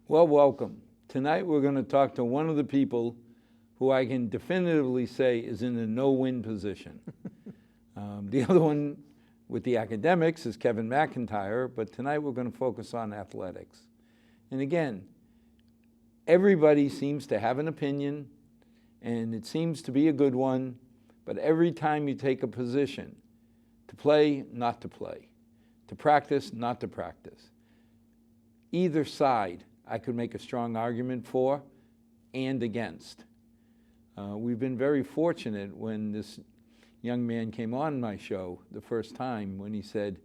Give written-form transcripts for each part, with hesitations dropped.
Well, welcome. Tonight we're going to talk to one of the people who I can definitively say is in a no-win position. The other one with the academics is Kevin McIntyre, but tonight we're going to focus on athletics. And again, everybody seems to have an opinion, and it seems to be a good one, but every time you take a position, to play, not to play, to practice, not to practice, either side I could make a strong argument for and against. We've been very fortunate when this young man came on my show the first time when he said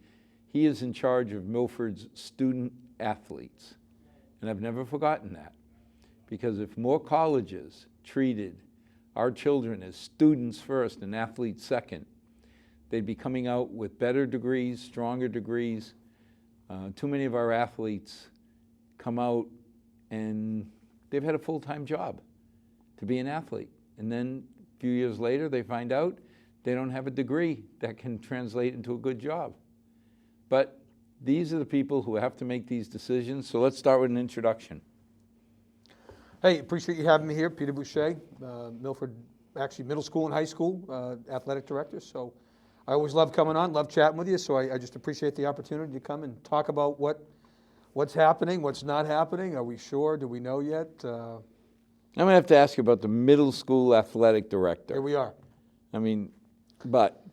he is in charge of Milford's student athletes. And I've never forgotten that, because if more colleges treated our children as students first and athletes second, they'd be coming out with better degrees, stronger degrees. Too many of our athletes come out and they've had a full-time job to be an athlete. And then a few years later, they find out they don't have a degree that can translate into a good job. But these are the people who have to make these decisions. So let's start with an introduction. Hey, appreciate you having me here. Peter Boucher, Milford, actually middle school and high school athletic director. So I always love coming on, love chatting with you. So I just appreciate the opportunity to come and talk about what's happening, what's not happening. Are we sure? Do we know yet? I'm going to have to ask you about the middle school athletic director. Here we are. I mean, but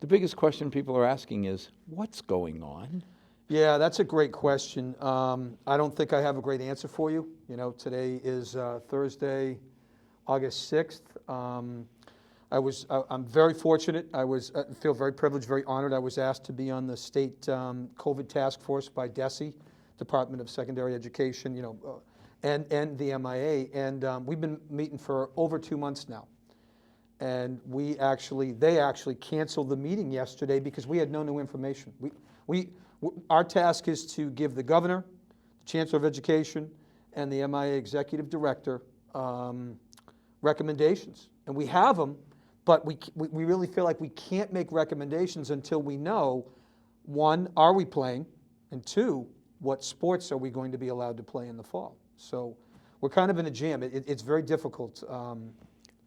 the biggest question people are asking is, what's going on? Yeah, that's a great question. I don't think I have a great answer for you. You know, today is Thursday, August 6th. I'm very fortunate. I feel very privileged, very honored. I was asked to be on the state COVID task force by DESE, Department of Secondary Education, you know, and the MIA. And we've been meeting for over 2 months now. And they actually canceled the meeting yesterday because we had no new information. Our task is to give the governor, the chancellor of education, and the MIA executive director recommendations. And we have them, but we really feel like we can't make recommendations until we know, one, are we playing? And two, what sports are we going to be allowed to play in the fall? So we're kind of in a jam. It's very difficult.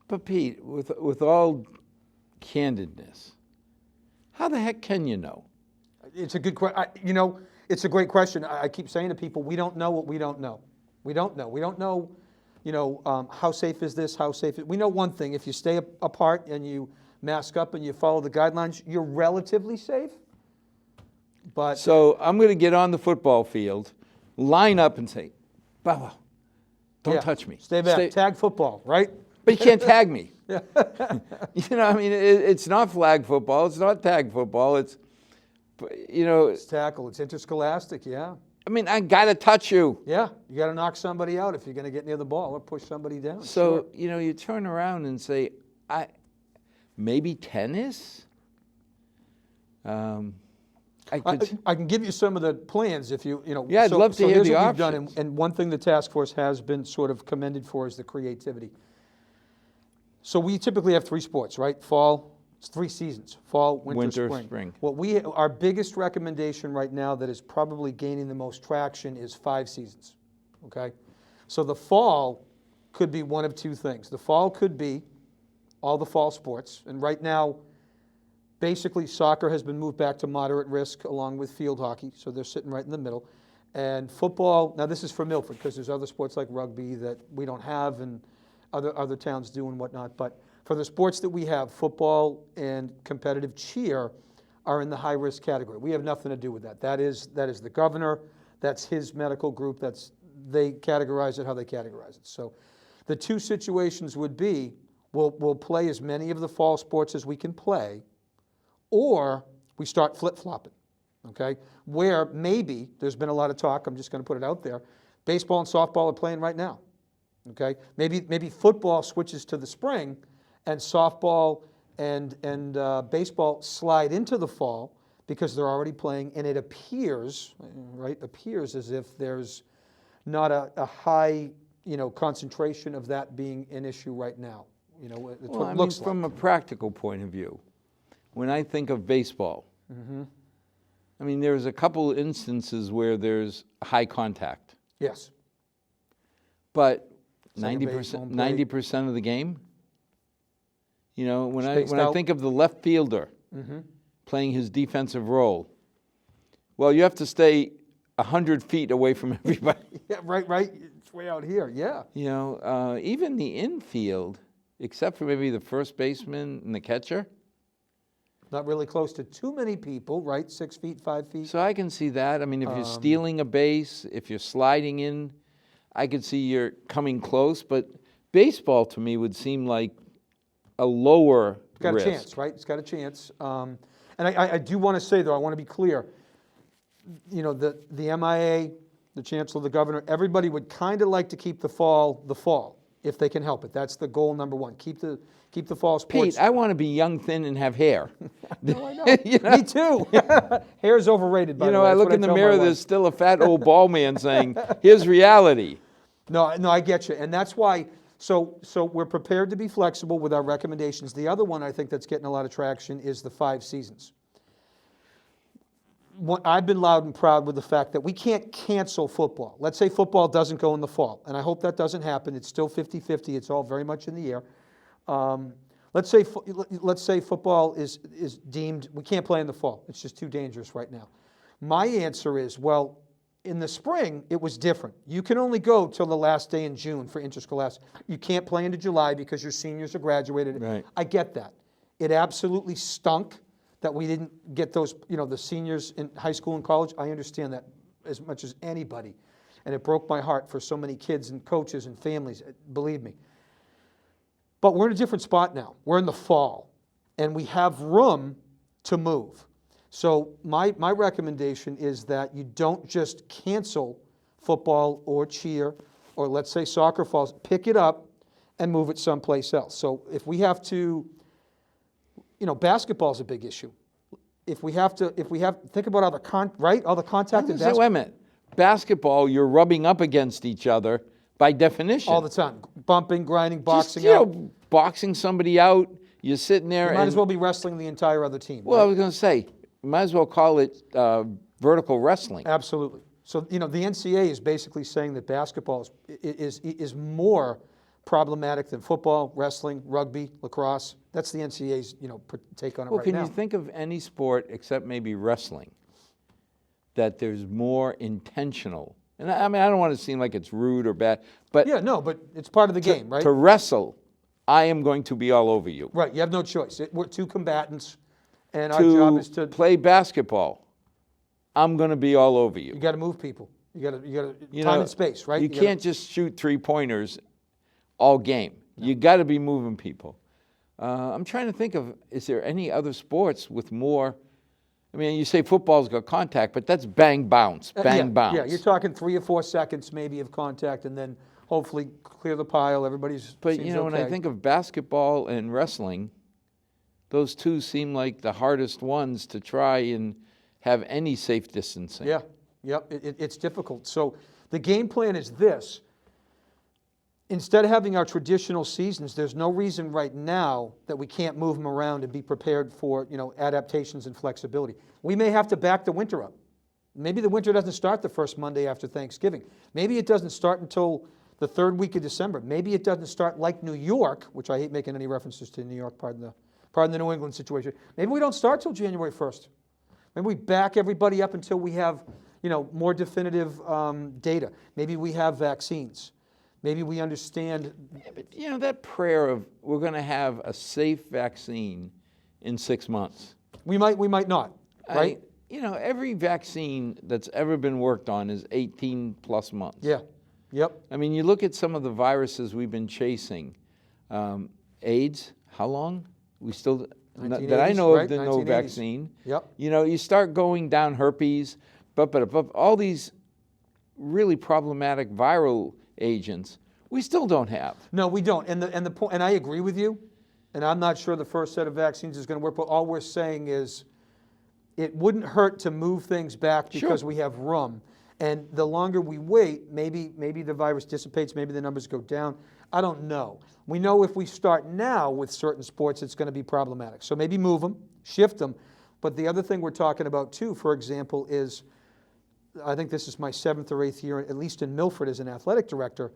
But Pete, with all candidness, how the heck can you know? It's a good question. You know, it's a great question. I keep saying to people, we don't know what we don't know. We don't know. We don't know, you know, how safe is this? How safe we know one thing: if you stay apart and you mask up and you follow the guidelines, you're relatively safe. But so I'm going to get on the football field, line up, and say, "Baba, don't touch me. Stay back. Tag football, right?" But you can't tag me. You know, I mean, it's not flag football. It's not tag football. It's, you know, it's tackle. It's interscholastic. Yeah. I mean, I got to touch you. Yeah, you got to knock somebody out if you're going to get near the ball or push somebody down. So, sure. You know, you turn around and say, maybe tennis? I can give you some of the plans if you know. Yeah, I'd love to hear the options. And one thing the task force has been sort of commended for is the creativity. So we typically have 3 sports, right? Fall, it's 3 seasons: fall, winter, spring. Our biggest recommendation right now that is probably gaining the most traction is 5 seasons. Okay, so the fall could be one of 2 things. The fall could be all the fall sports, and right now, basically soccer has been moved back to moderate risk along with field hockey, so they're sitting right in the middle. And football, now this is for Milford because there's other sports like rugby that we don't have and other towns do and whatnot. But for the sports that we have, football and competitive cheer are in the high risk category. We have nothing to do with that. That is the governor. That's his medical group. They categorize it how they categorize it. So the 2 situations would be we'll play as many of the fall sports as we can play, or we start flip-flopping, okay? Where maybe, there's been a lot of talk, I'm just going to put it out there, baseball and softball are playing right now, okay? Maybe football switches to the spring, and softball and baseball slide into the fall because they're already playing, and it appears as if there's not a high concentration of that being an issue right now. It's Well, what it looks like. from a practical point of view, when I think of baseball, I mean, there's a couple instances where there's high contact, Yes. but Second base, home plate. 90% of the game. You know, when Spaced I out. think of the left fielder playing his defensive role, well, you have to stay 100 feet away from everybody. Yeah, right. It's way out here. Yeah. You know, even the infield, except for maybe the first baseman and the catcher. Not really close to too many people, right? 6 feet, 5 feet. So I can see that. I mean, if you're stealing a base, if you're sliding in, I could see you're coming close. But baseball to me would seem like a lower It's got risk. a chance, right? It's got a chance. And I do want to say, though, I want to be clear. You know, the MIA, the Chancellor, the Governor, everybody would kind of like to keep the fall, if they can help it. That's the goal number one. Keep the fall sports. Pete, I want to be young, thin, and have hair. No, I know. You know? Me too. Hair's overrated, by You the know, way. I That's look what in the tell my mirror, wife. there's still a fat old bald man saying, here's reality. No, I get you. And that's why, so we're prepared to be flexible with our recommendations. The other one I think that's getting a lot of traction is the 5 seasons. I've been loud and proud with the fact that we can't cancel football. Let's say football doesn't go in the fall, and I hope that doesn't happen. It's still 50-50. It's all very much in the air. Let's say football is deemed, we can't play in the fall. It's just too dangerous right now. My answer is, well, in the spring, it was different. You can only go till the last day in June for interscholastic. You can't play into July because your seniors are graduated. Right. I get that. It absolutely stunk that we didn't get those, the seniors in high school and college. I understand that as much as anybody. And it broke my heart for so many kids and coaches and families, believe me. But we're in a different spot now. We're in the fall, and we have room to move. So my recommendation is that you don't just cancel football or cheer, or let's say soccer falls, pick it up and move it someplace else. So if we have to, basketball's a big issue. If we have, think about all the contact in basketball. Wait a minute. Basketball, you're rubbing up against each other by definition. All the time. Bumping, grinding, boxing Just, out. boxing somebody out, you're sitting there. You might as well be wrestling the entire other team. Well, right? I was going to say, you might as well call it vertical wrestling. Absolutely. So, the NCAA is basically saying that basketball is more problematic than football, wrestling, rugby, lacrosse. That's the NCAA's, take on it Well, right can now. you think of any sport except maybe wrestling that there's more intentional? And I mean, I don't want to seem like it's rude or bad, but Yeah, no, but it's part of the game, right? to wrestle, I am going to be all over you. Right, you have no choice. We're two combatants, and our job is to play basketball, I'm going to be all over you. You got to move people. You got to time and space, right? You can't just shoot 3-pointers all game. No. You got to be moving people. I'm trying to think of, is there any other sports with more? I mean, you say football's got contact, but that's bang, bounce, bang, bounce. Yeah, you're talking 3 or 4 seconds maybe of contact, and then hopefully clear the pile. Everybody's. But seems when I think of basketball and wrestling, those two seem like the hardest ones to try and have any safe distancing. Yeah, yep, it's difficult. So the game plan is this. Instead of having our traditional seasons, there's no reason right now that we can't move them around and be prepared for, adaptations and flexibility. We may have to back the winter up. Maybe the winter doesn't start the first Monday after Thanksgiving. Maybe it doesn't start until the 3rd week of December. Maybe it doesn't start like New York, which I hate making any references to New York, pardon the New England situation. Maybe we don't start till January 1st. Maybe we back everybody up until we have, more definitive data. Maybe we have vaccines. Maybe we understand. Yeah, but that prayer of we're going to have a safe vaccine in 6 months. We might not, right? Every vaccine that's ever been worked on is 18 plus months. Yeah, yep. I mean, you look at some of the viruses we've been chasing. AIDS, how long? We still, that I know of, there's no vaccine. Yep. You start going down herpes, but all these really problematic viral agents, we still don't have. No, we don't. And the point, and I agree with you. And I'm not sure the first set of vaccines is going to work. But all we're saying is, it wouldn't hurt to move things back because we have room. And the longer we wait, maybe the virus dissipates, maybe the numbers go down. I don't know. We know if we start now with certain sports, it's going to be problematic. So maybe move them, shift them. But the other thing we're talking about too, for example, is I think this is my 7th or 8th year, at least in Milford as an athletic director.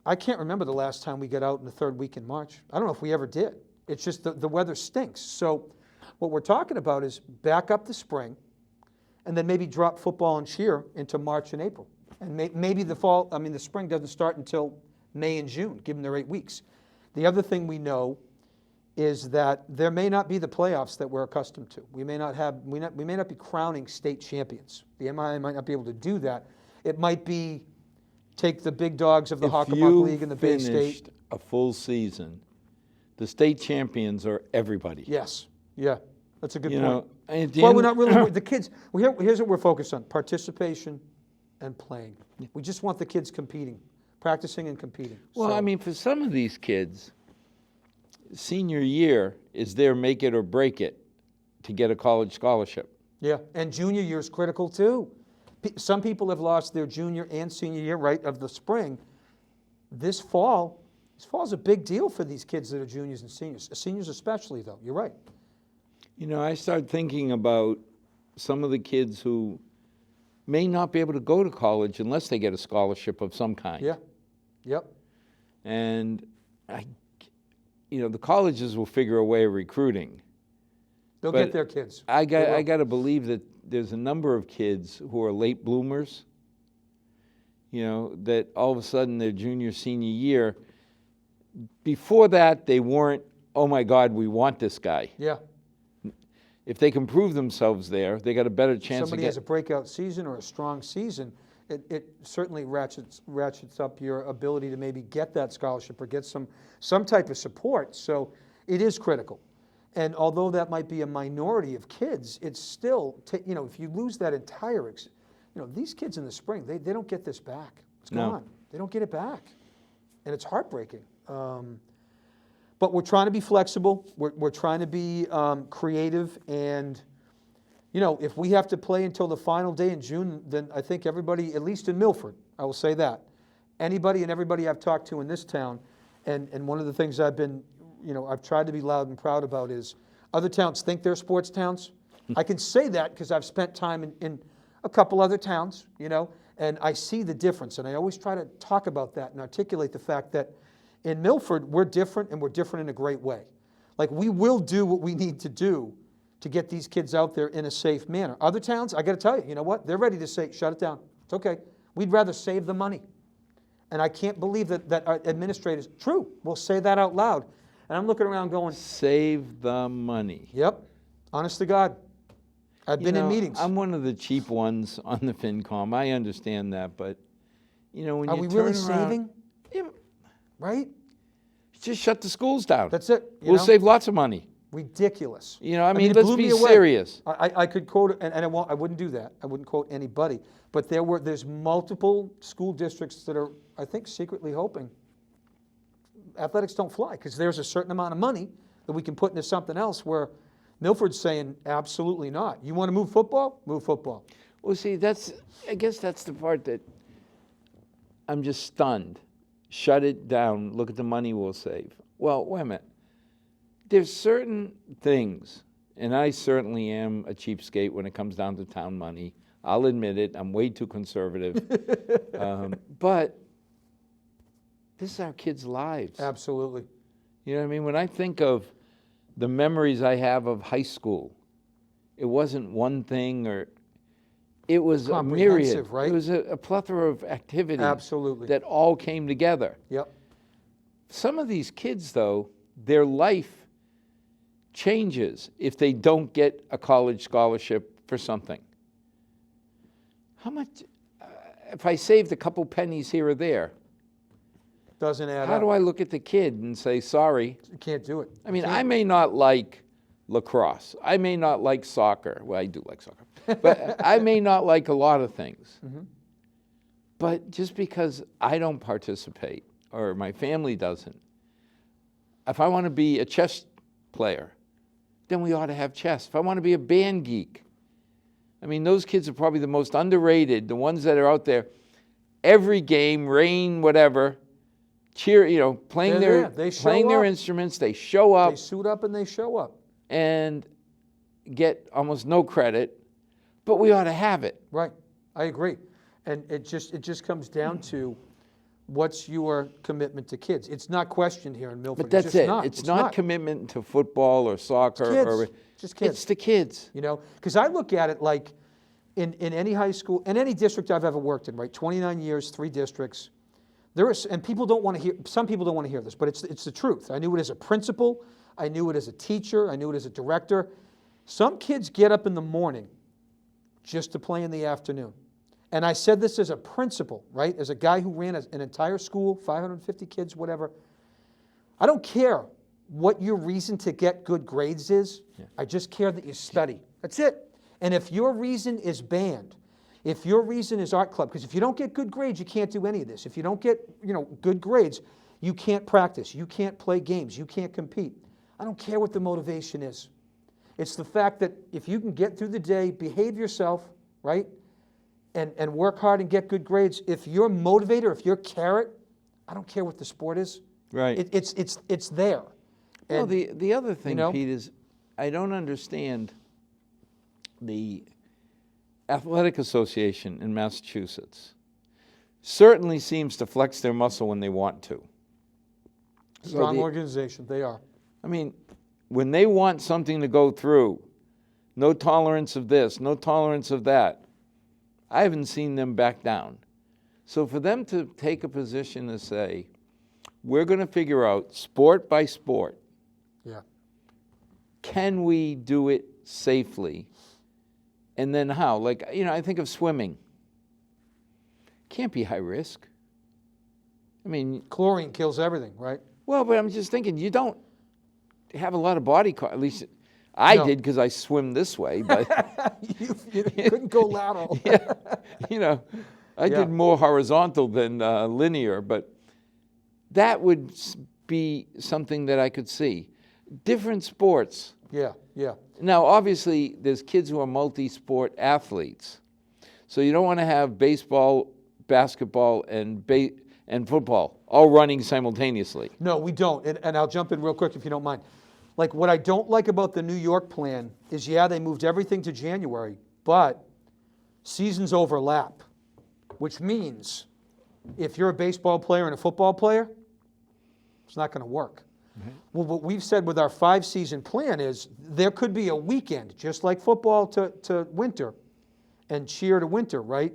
I can't remember the last time we got out in the 3rd week in March. I don't know if we ever did. It's just the weather stinks. So what we're talking about is back up the spring and then maybe drop football and cheer into March and April. And maybe the spring doesn't start until May and June, give them their 8 weeks. The other thing we know is that there may not be the playoffs that we're accustomed to. We may not be crowning state champions. The MIA might not be able to do that. It might be take the big dogs of the Hockomock League and the Bay State. If you finished a full season, the state champions are everybody. Yes, yeah, that's a good point. Well, we're not really, the kids, here's what we're focused on, participation and playing. We just want the kids competing, practicing and competing. Well, I mean, for some of these kids, senior year is their make it or break it to get a college scholarship. Yeah, and junior year is critical too. Some people have lost their junior and senior year, right, of the spring. This fall's a big deal for these kids that are juniors and seniors. Seniors especially, though. You're right. I started thinking about some of the kids who may not be able to go to college unless they get a scholarship of some kind. Yeah, yep. And the colleges will figure a way of recruiting. They'll get their kids. I got to believe that there's a number of kids who are late bloomers, that all of a sudden their junior, senior year, before that they weren't, oh my God, we want this guy. Yeah. If they can prove themselves there, they got a better chance. Somebody has a breakout season or a strong season, it certainly ratchets up your ability to maybe get that scholarship or get some type of support. So it is critical. And although that might be a minority of kids, it's still, if you lose that entire, these kids in the spring, they don't get this back. It's gone. They don't get it back. And it's heartbreaking. But we're trying to be flexible. We're trying to be creative. And, if we have to play until the final day in June, then I think everybody, at least in Milford, I will say that, anybody and everybody I've talked to in this town, and one of the things I've been, I've tried to be loud and proud about is other towns think they're sports towns. I can say that because I've spent time in a couple other towns, and I see the difference. And I always try to talk about that and articulate the fact that in Milford, we're different, and we're different in a great way. Like, we will do what we need to do to get these kids out there in a safe manner. Other towns, I got to tell you, you know what? They're ready to say, shut it down. It's okay. We'd rather save the money. And I can't believe that our administrators, true, will say that out loud. And I'm looking around going, save the money. Yep. Honest to God. I've been in meetings. I'm one of the cheap ones on the FinCom. I understand that, but, when Are you we turn really around, saving? Yeah, Right? just shut the schools down. That's it. We'll save lots of money. Ridiculous. I mean, it let's blew be me away. serious. I could quote, and I wouldn't do that. I wouldn't quote anybody. But there's multiple school districts that are, I think, secretly hoping athletics don't fly, because there's a certain amount of money that we can put into something else, where Milford's saying, absolutely not. You want to move football? Move football. Well, see, I guess that's the part that I'm just stunned. Shut it down. Look at the money we'll save. Well, wait a minute. There's certain things, and I certainly am a cheapskate when it comes down to town money. I'll admit it. I'm way too conservative. But this is our kids' lives. Absolutely. You know what I mean? When I think of the memories I have of high school, it wasn't one thing, or it was a myriad. Right? It was a plethora of activities. Absolutely. That all came together. Yep. Some of these kids, though, their life changes if they don't get a college scholarship for something. How much, if I saved a couple pennies here or there, doesn't add up. how do I look at the kid and say, sorry? You can't do it. I mean, I may not like lacrosse. I may not like soccer. Well, I do like soccer. But I may not like a lot of things. Mm-hmm. But just because I don't participate or my family doesn't, if I want to be a chess player, then we ought to have chess. If I want to be a band geek, I mean, those kids are probably the most underrated, the ones that are out there every game, rain, whatever, cheer, playing their instruments. They show up. They suit up and they show up. And get almost no credit, but we ought to have it. Right. I agree. And it just comes down to what's your commitment to kids. It's not questioned here in Milford. But that's it. It's not commitment to football or soccer. It's kids. Just kids. It's the kids. Because I look at it like in any high school, in any district I've ever worked in, right? 29 years, 3 districts. And people don't want to hear, some people don't want to hear this, but it's the truth. I knew it as a principal. I knew it as a teacher. I knew it as a director. Some kids get up in the morning just to play in the afternoon. And I said this as a principal, right? As a guy who ran an entire school, 550 kids, whatever. I don't care what your reason to get good grades is. Yeah. I just care that you study. That's it. And if your reason is band, if your reason is art club, because if you don't get good grades, you can't do any of this. If you don't get, good grades, you can't practice. You can't play games. You can't compete. I don't care what the motivation is. It's the fact that if you can get through the day, behave yourself, right? And work hard and get good grades. If you're motivator, if you're carrot, I don't care what the sport is. Right. It's there. Well, the other thing, Pete, is I don't understand the Athletic Association in Massachusetts. Certainly seems to flex their muscle when they want to. Strong organization, they are. I mean, when they want something to go through, no tolerance of this, no tolerance of that, I haven't seen them back down. So for them to take a position to say, we're going to figure out sport by sport, can we do it safely? And then how? Like, I think of swimming. Can't be high risk. I mean, chlorine kills everything, right? Well, but I'm just thinking, you don't have a lot of body, at least I did because I swim this way, but you couldn't go lateral. I did more horizontal than linear, but that would be something that I could see. Different sports. Yeah. Now, obviously, there's kids who are multi-sport athletes, so you don't want to have baseball, basketball, and football all running simultaneously. No, we don't. And I'll jump in real quick if you don't mind. Like, what I don't like about the New York plan is, they moved everything to January, but seasons overlap, which means if you're a baseball player and a football player, it's not going to work. Mm-hmm. Well, what we've said with our 5-season plan is there could be a weekend, just like football to winter and cheer to winter, right?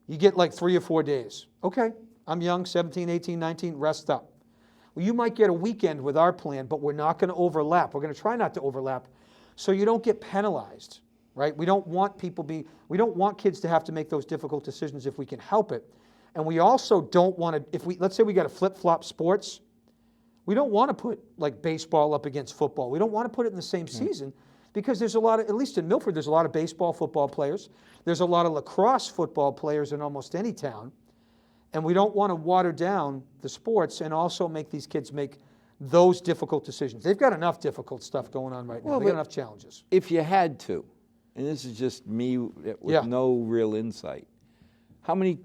You get like 3 or 4 days. Okay, I'm young, 17, 18, 19, rest up. Well, you might get a weekend with our plan, but we're not going to overlap. We're going to try not to overlap so you don't get penalized, right? We don't want kids to have to make those difficult decisions if we can help it. And we also don't want to, let's say we got to flip-flop sports, we don't want to put like baseball up against football. We don't want to put it in the same season because there's a lot of, at least in Milford, there's a lot of baseball, football players. There's a lot of lacrosse football players in almost any town. And we don't want to water down the sports and also make these kids make those difficult decisions. They've got enough difficult stuff going on right now. They've got enough challenges. If you had to, and this is just me with no real insight, how many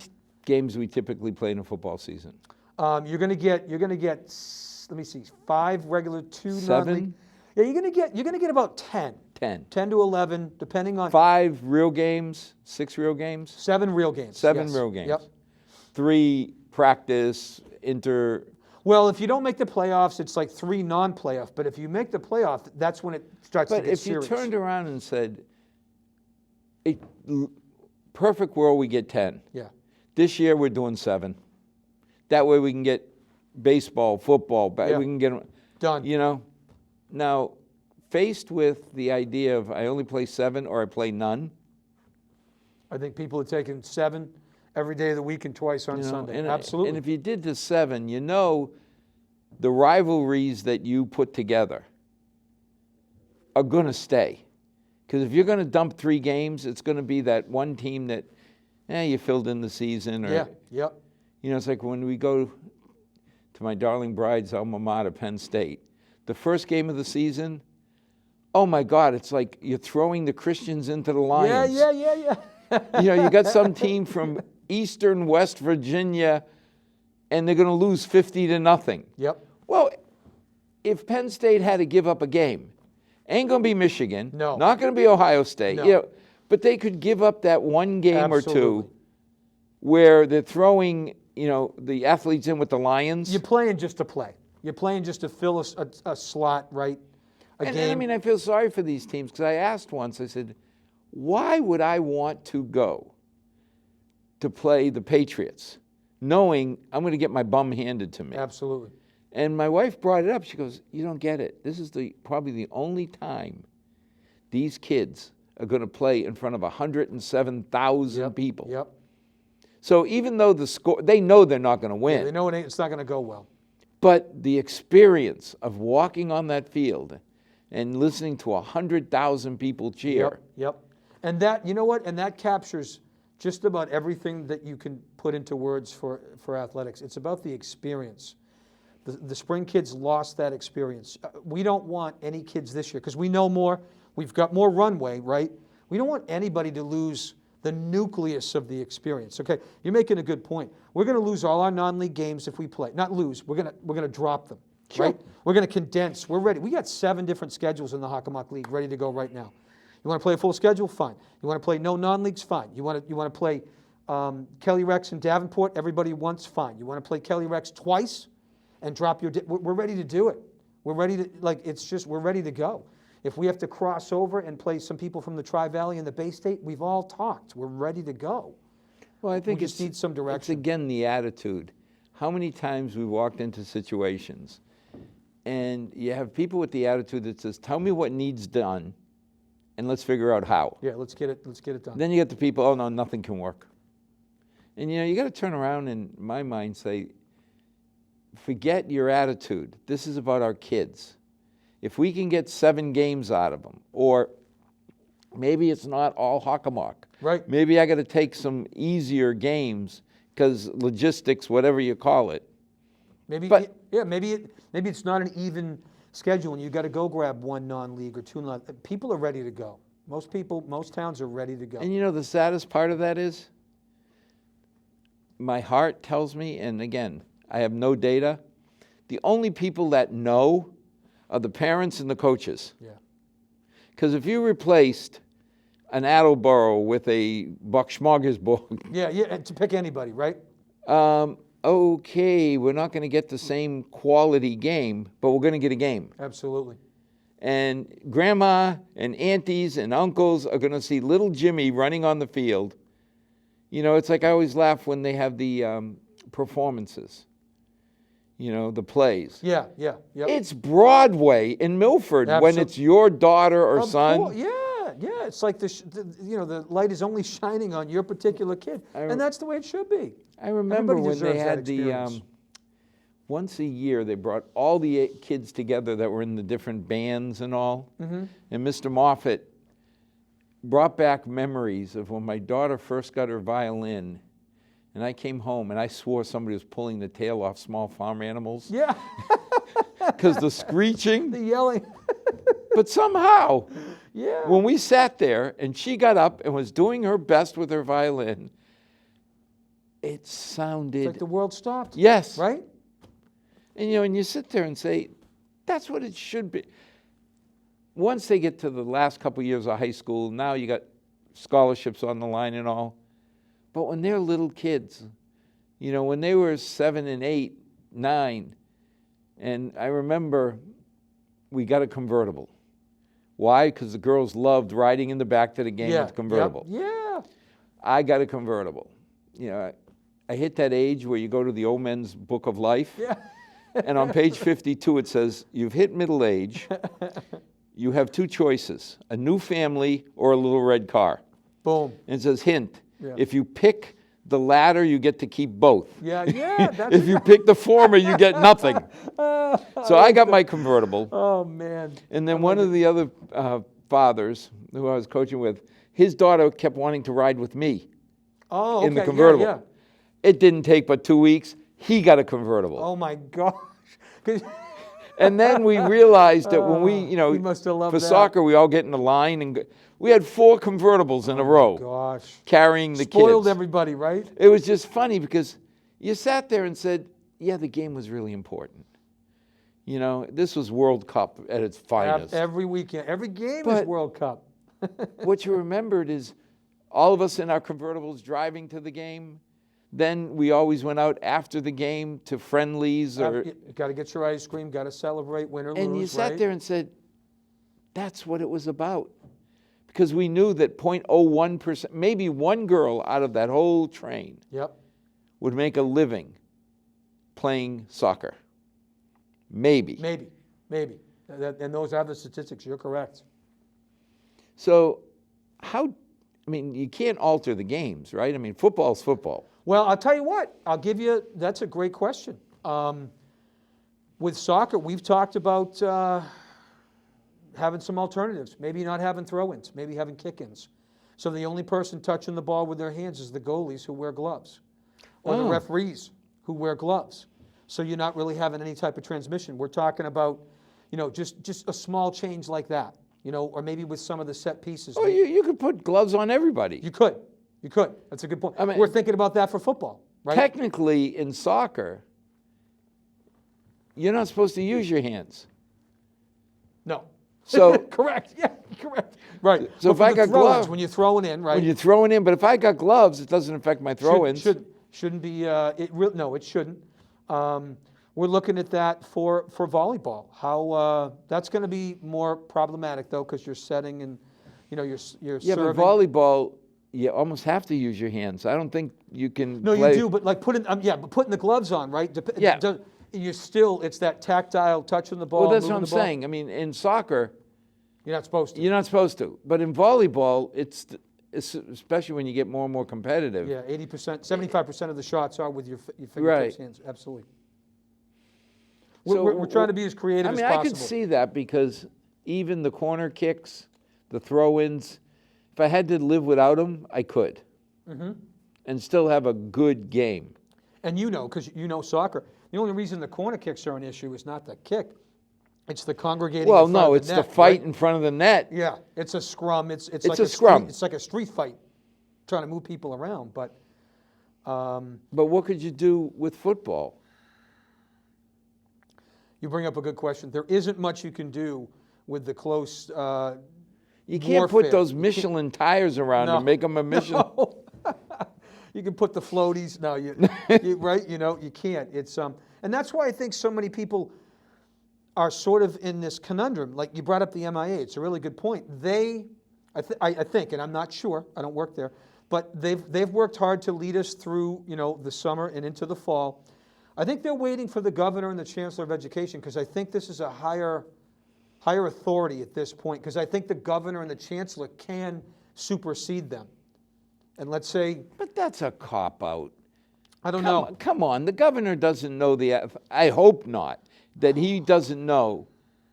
games do we typically play in a football season? You're going to get, let me see, 5 regular, 2 7? non-league. Yeah, you're going to get about 10. 10 to 11, depending on 5 real games, 6 real games, 7 real games. 7 real games. Yep. 3 practice, Well, if you don't make the playoffs, it's like 3 non-playoff. But if you make the playoff, that's when it starts to get serious. But if you turned around and said, perfect world, we get 10. Yeah. This year we're doing 7. That way we can get baseball, football, we can get them done. Now, faced with the idea of I only play 7 or I play none. I think people are taking 7 every day of the week and twice on Sunday. Absolutely. And if you did the 7, the rivalries that you put together are going to stay. Because if you're going to dump 3 games, it's going to be that one team that, you filled in the season. Or, it's like when we go to my darling bride's alma mater, Penn State. The first game of the season, oh my God, it's like you're throwing the Christians into the Lions. Yeah. You got some team from eastern West Virginia, and they're going to lose 50-0. Yep. Well, if Penn State had to give up a game, ain't going to be Michigan. No. Not going to be Ohio State. No. But they could give up that one game or Absolutely. two where they're throwing, the athletes in with the Lions. You're playing just to play. You're playing just to fill a slot, right? And I mean, I feel sorry for these teams because I asked once, I said, why would I want to go to play the Patriots knowing I'm going to get my bum handed to me? Absolutely. And my wife brought it up. She goes, you don't get it. This is probably the only time these kids are going to play in front of 107,000 people. Yep. So even though the score, they know they're not going to win. Yeah, they know it's not going to go well. But the experience of walking on that field and listening to 100,000 people cheer. Yep. And that, you know what? And that captures just about everything that you can put into words for athletics. It's about the experience. The spring kids lost that experience. We don't want any kids this year, because we know more. We've got more runway, right? We don't want anybody to lose the nucleus of the experience. Okay, you're making a good point. We're going to lose all our non-league games if we play. Not lose. We're going to drop them. Sure. Right? We're going to condense. We're ready. We got 7 different schedules in the Hockomock League ready to go right now. You want to play a full schedule? Fine. You want to play no non-leagues? Fine. You want to play Kelly Rex and Davenport? Everybody wants? Fine. You want to play Kelly Rex twice and drop your? We're ready to do it. We're ready to we're ready to go. If we have to cross over and play some people from the Tri-Valley and the Bay State, we've all talked. We're ready to go. Well, I think we just need some direction. It's again the attitude. How many times we walked into situations and you have people with the attitude that says, tell me what needs done and let's figure out how. Yeah, let's get it done. Then you get the people, oh no, nothing can work. And you got to turn around and, in my mind, say, forget your attitude. This is about our kids. If we can get 7 games out of them, or maybe it's not all Hockomock. Right. Maybe I got to take some easier games because logistics, whatever you call it. Maybe it's not an even schedule and you got to go grab 1 non-league or 2 non. People are ready to go. Most towns are ready to go. And the saddest part of that is, my heart tells me, and again, I have no data, the only people that know are the parents and the coaches. Yeah. Because if you replaced an Attleboro with a Buck-Schmorgasburg. Yeah, to pick anybody, right? Okay, we're not going to get the same quality game, but we're going to get a game. Absolutely. And grandma and aunties and uncles are going to see little Jimmy running on the field. It's like I always laugh when they have the performances. The plays. Yeah. Yep. It's Broadway in Milford when it's your daughter or son. Yeah. It's like the light is only shining on your particular kid, and that's the way it should be. I remember Everybody when they had experience. once a year they brought all the kids together that were in the different bands and all, and Mr. Moffat brought back memories of when my daughter first got her violin. And I came home and I swore somebody was pulling the tail off small farm animals. Yeah. Because the screeching. The yelling. But somehow, yeah, when we sat there and she got up and was doing her best with her violin, it sounded... It's like the world stopped. Yes. Right? And you sit there and say, that's what it should be. Once they get to the last couple years of high school, now you got scholarships on the line and all. But when they're little kids, when they were 7 and 8, 9, and I remember we got a convertible. Why? Because the girls loved riding in the back to the game with the convertible. Yep. Yeah. I got a convertible. I hit that age where you go to the old men's book of life. Yeah. And on page 52 it says, you've hit middle age. You have 2 choices, a new family or a little red car. Boom. And it says, hint, Yeah. if you pick the latter, you get to keep both. Yeah. If you pick the former, you get nothing. So I got my convertible. Oh, man. And then one of the other fathers who I was coaching with, his daughter kept wanting to ride with me in the convertible. Yeah. It didn't take but 2 weeks. He got a convertible. Oh, my gosh. And then we realized that when we must have loved for that. soccer, we all get in the line, and we had 4 convertibles in a row Gosh. carrying the Spoiled kids. everybody, right? It was just funny because you sat there and said, yeah, the game was really important. This was World Cup at its finest. Every weekend. Every game is But- World Cup. What you remembered is all of us in our convertibles driving to the game. Then we always went out after the game to friendlies. You got to get your ice cream, got to celebrate, win or lose, And you sat right? there and said, that's what it was about. Because we knew that 0.01%, maybe one girl out of that whole train Yep. would make a living playing soccer. Maybe. Maybe. And those are the statistics. You're correct. So you can't alter the games, right? I mean, football's football. Well, I'll tell you what. That's a great question. With soccer, we've talked about having some alternatives. Maybe not having throw-ins, maybe having kick-ins. So the only person touching the ball with their hands is the goalies who wear gloves, or the referees who wear gloves. So you're not really having any type of transmission. We're talking about, just a small change like that, or maybe with some of the set pieces. Oh, you could put gloves on everybody. You could. That's a good point. We're thinking about that for football, right? Technically, in soccer, you're not supposed to use your hands. No. So correct. Yeah, correct. Right. So if I got gloves, when you're throwing in, right? When you're throwing in, but if I got gloves, it doesn't affect my throw-ins. Shouldn't be. No, it shouldn't. We're looking at that for volleyball. How that's going to be more problematic though, because you're setting and you're yeah, serving. but volleyball, you almost have to use your hands. I don't think you can. No, play. you do, but like putting the gloves on, right? Yeah. It's that tactile touching the ball. Well, that's what I'm moving the ball. saying. I mean, in soccer, You're not supposed to. you're not supposed to. But in volleyball, it's especially when you get more and more competitive. Yeah, 80%, 75% of the shots are with your fingertips, Right. hands. Absolutely. So We're trying to be as creative as possible. I could see that because even the corner kicks, the throw-ins, if I had to live without them, I could. And still have a good game. And because you know soccer, the only reason the corner kicks are an issue is not the kick. It's the congregating in front of the it's net, the fight right? in front of the net. Yeah, it's a scrum. It's It's like a scrum. It's like a street fight, trying to move people around. But what could you do with football? you bring up a good question. There isn't much you can do with the close. You can't warfare. put those Michelin tires around No. and make them a Michelin. No. You can put the floaties. No, right? You can't. It's and that's why I think so many people are sort of in this conundrum. Like you brought up the MIA. It's a really good point. I think, and I'm not sure. I don't work there, but they've worked hard to lead us through the summer and into the fall. I think they're waiting for the governor and the chancellor of education because I think this is a higher authority at this point because I think the governor and the chancellor can supersede them. And let's say, But that's a cop-out. I don't know. Come on, the governor doesn't know I hope not, that he doesn't know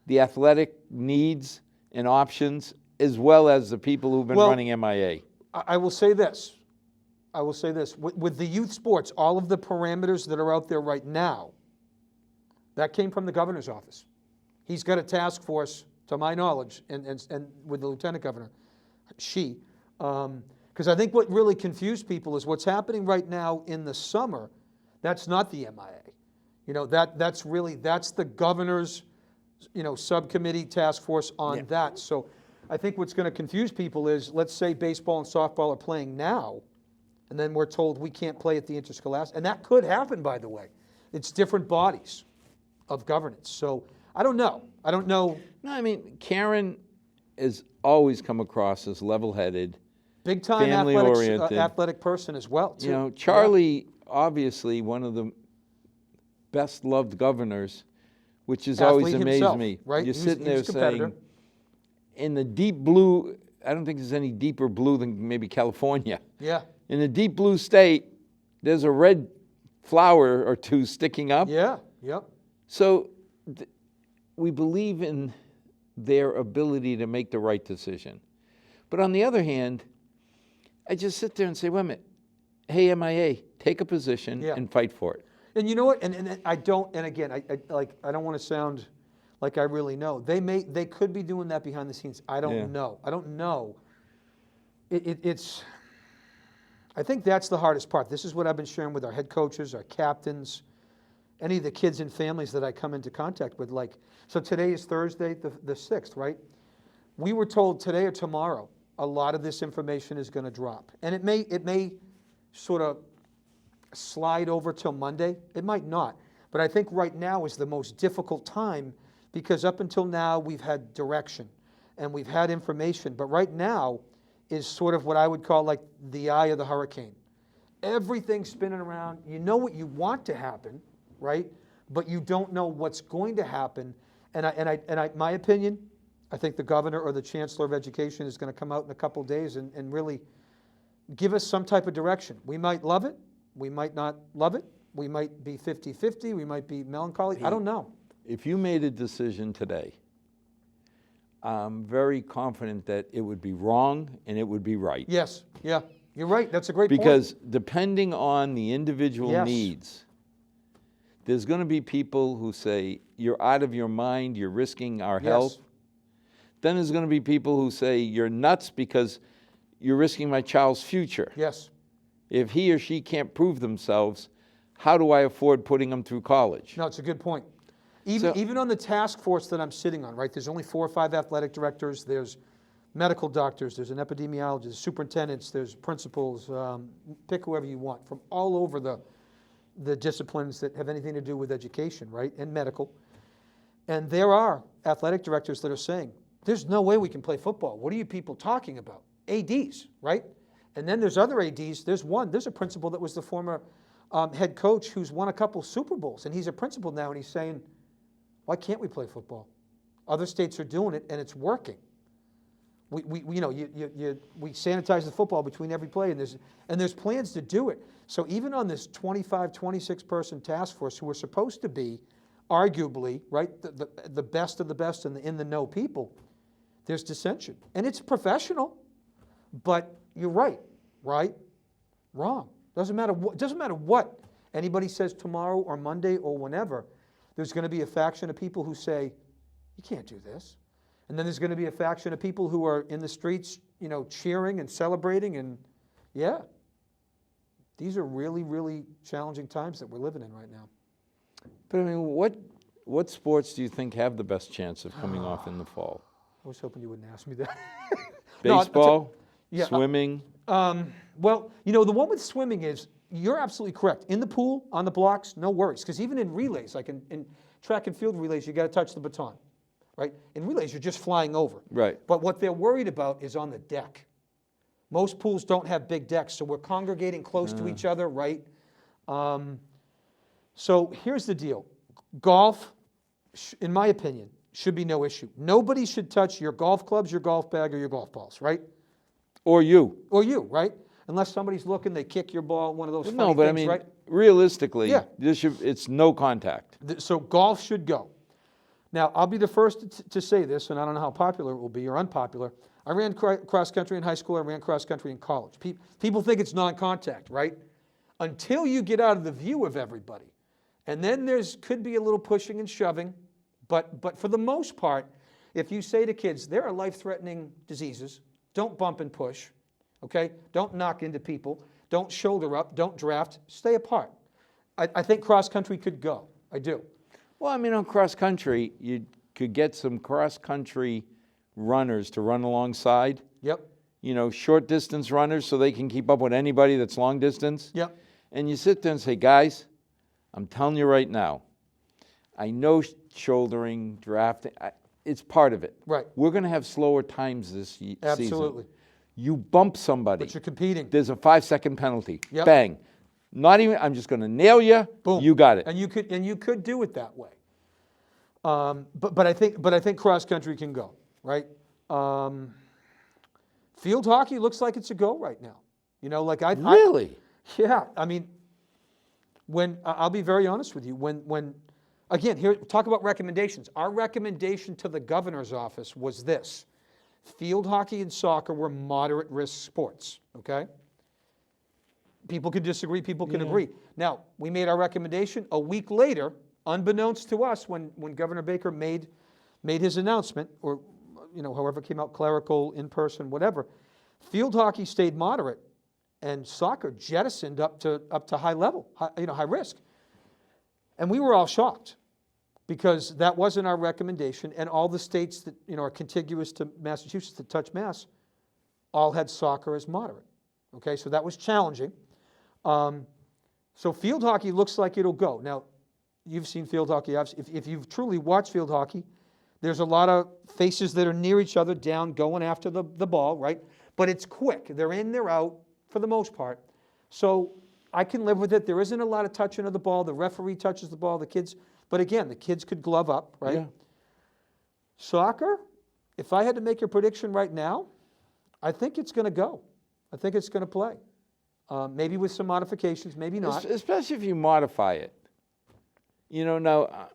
the athletic needs and options as well as the people who've been running MIA. I will say this. With the youth sports, all of the parameters that are out there right now, that came from the governor's office. He's got a task force, to my knowledge, and with the lieutenant governor, because I think what really confused people is what's happening right now in the summer. That's not the MIA. That's the governor's, subcommittee task force on that. So I think what's going to confuse people is, let's say baseball and softball are playing now, and then we're told we can't play at the interscholastic. And that could happen, by the way. It's different bodies of governance. So I don't know. No, I mean, Karen has always come across as level-headed, big-time family-oriented. athletic person as well, too. Charlie, obviously one of the best-loved governors, which has always Athlete amazed himself, me. right? You're He was sitting there a competitor. saying, in the deep blue, I don't think there's any deeper blue than maybe California. Yeah. In the deep blue state, there's a red flower or two sticking up. Yeah. Yep. So we believe in their ability to make the right decision. But on the other hand, I just sit there and say, wait a minute, hey, MIA, take a position and fight for it. And you know what? And I don't. And again, I don't want to sound like I really know. They could be doing that behind the scenes. I don't know. I don't know. It's. I think that's the hardest part. This is what I've been sharing with our head coaches, our captains, any of the kids and families that I come into contact with. Like, so today is Thursday, the 6th, right? We were told today or tomorrow a lot of this information is going to drop, and it may sort of slide over till Monday. It might not, but I think right now is the most difficult time because up until now we've had direction and we've had information, but right now is sort of what I would call like the eye of the hurricane. Everything's spinning around. You know what you want to happen, right? But you don't know what's going to happen. And my opinion, I think the governor or the chancellor of education is going to come out in a couple of days and really give us some type of direction. We might love it. We might not love it. We might be 50-50. We might be melancholy. I don't know. If you made a decision today, I'm very confident that it would be wrong and it would be right. Yes, yeah, you're right. That's a great point. Because depending on the individual needs, there's going to be people who say, you're out of your mind, you're risking our health. Then there's going to be people who say, you're nuts because you're risking my child's future. Yes. If he or she can't prove themselves, how do I afford putting them through college? No, it's a good point. Even on the task force that I'm sitting on, right, there's only 4 or 5 athletic directors, there's medical doctors, there's an epidemiologist, superintendents, there's principals, pick whoever you want, from all over the disciplines that have anything to do with education, right, and medical. And there are athletic directors that are saying, there's no way we can play football. What are you people talking about? ADs, right? And then there's other ADs. There's a principal that was the former head coach who's won a couple Super Bowls, and he's a principal now, and he's saying, why can't we play football? Other states are doing it, and it's working. We sanitize the football between every play, and there's plans to do it. So even on this 25, 26 person task force, who are supposed to be, arguably, right, the best of the best and in the know people, there's dissension, and it's professional. But you're right, wrong. Doesn't matter what anybody says tomorrow or Monday or whenever. There's going to be a faction of people who say, you can't do this. And then there's going to be a faction of people who are in the streets, cheering and celebrating. And yeah, these are really, really challenging times that we're living in right now. But I mean, what sports do you think have the best chance of coming off in the fall? I was hoping you wouldn't ask me that. Baseball, swimming? Well, the one with swimming is, you're absolutely correct. In the pool, on the blocks, no worries. Because even in relays, like in track and field relays, you got to touch the baton, right? In relays, you're just flying over. Right. But what they're worried about is on the deck. Most pools don't have big decks, so we're congregating close to each other, right? So here's the deal. Golf, in my opinion, should be no issue. Nobody should touch your golf clubs, your golf bag, or your golf balls, right? Or you. Or you, right? Unless somebody's looking, they kick your ball, one of those funny but things, I mean, right? realistically, it's no contact. So golf should go. Now, I'll be the first to say this, and I don't know how popular it will be or unpopular. I ran cross country in high school. I ran cross country in college. People think it's non-contact, right? Until you get out of the view of everybody. And then could be a little pushing and shoving. But for the most part, if you say to kids, there are life-threatening diseases, don't bump and push. Okay? Don't knock into people. Don't shoulder up. Don't draft. Stay apart. I think cross-country could go. I do. Well, I mean, on cross-country, you could get some cross-country runners to run alongside. Yep. Short-distance runners so they can keep up with anybody that's long-distance. Yep. And you sit there and say, guys, I'm telling you right now, I know shouldering, drafting, it's part of it. Right. We're going to have slower times this season. Absolutely. You bump somebody. But you're competing. There's a 5-second penalty. Yep. Bang. Not even, I'm just going to nail you. Boom. You got it. And you could do it that way. But I think cross country can go, right? Field hockey looks like it's a go right now. Really? Yeah. I mean, I'll be very honest with you. When again, here, talk about recommendations. Our recommendation to the governor's office was this. Field hockey and soccer were moderate risk sports, okay? People can disagree, people can agree. Now, we made our recommendation a week later, unbeknownst to us, when Governor Baker made made his announcement, or however it came out, clerical, in person, whatever, field hockey stayed moderate, and soccer jettisoned up to high level, high risk. And we were all shocked, because that wasn't our recommendation, and all the states that are contiguous to Massachusetts that touch Mass all had soccer as moderate. Okay, so that was challenging. So field hockey looks like it'll go. Now, you've seen field hockey. If you've truly watched field hockey, there's a lot of faces that are near each other, down, going after the ball, right? But it's quick. They're in, they're out for the most part. So I can live with it. There isn't a lot of touching of the ball. The referee touches the ball. The kids, but again, the kids could glove up, right? Yeah. Soccer, if I had to make a prediction right now, I think it's going to go. I think it's going to play. Maybe with some modifications, maybe not. Especially if you modify it. Now,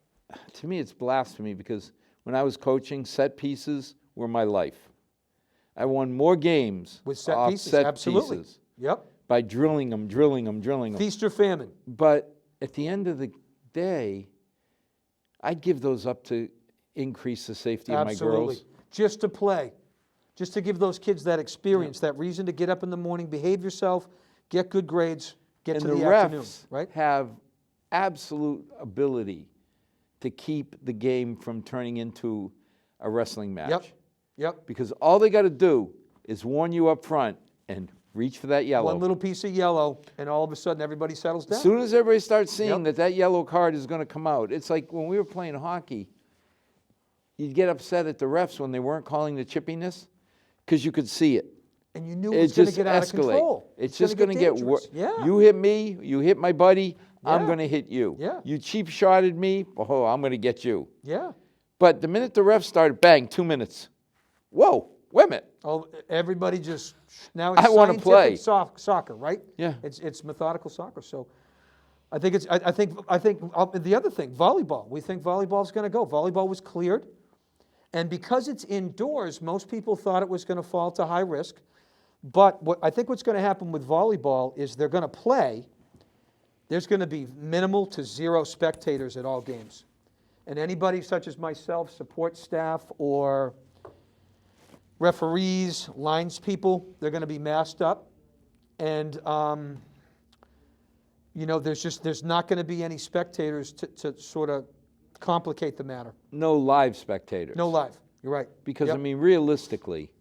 to me it's blasphemy, because when I was coaching, set pieces were my life. I won more games with set off pieces, set absolutely. pieces. Yep. By drilling them. Feast or famine. But at the end of the day, I'd give those up to increase the safety of my girls. Just to play. Just to give those kids that experience, that reason to get up in the morning, behave yourself, get good grades, get to the afternoon. Right? Have absolute ability to keep the game from turning into a wrestling match. Yep. Because all they got to do is warn you up front and reach for that yellow. One little piece of yellow, and all of a sudden everybody settles down. As soon as everybody starts seeing that yellow card is going to come out, it's like when we were playing hockey, you'd get upset at the refs when they weren't calling the chippiness, because you could see it. And you knew it was going to get out of control. It's just going to get worse. Yeah. You hit me, you hit my buddy, I'm going to hit you. Yeah. You cheap shotted me, I'm going to get you. Yeah. But the minute the refs started, bang, 2 minutes. Whoa, wait a minute. Oh, everybody just, now it's I want to play soccer, right? Yeah. It's methodical soccer. So I think the other thing, volleyball. We think volleyball is going to go. Volleyball was cleared. And because it's indoors, most people thought it was going to fall to high risk. But I think what's going to happen with volleyball is they're going to play. There's going to be minimal to zero spectators at all games. And anybody such as myself, support staff, or referees, lines people, they're going to be masked up. And, there's not going to be any spectators to sort of complicate the matter. No live spectators. No live. You're right. Because, realistically,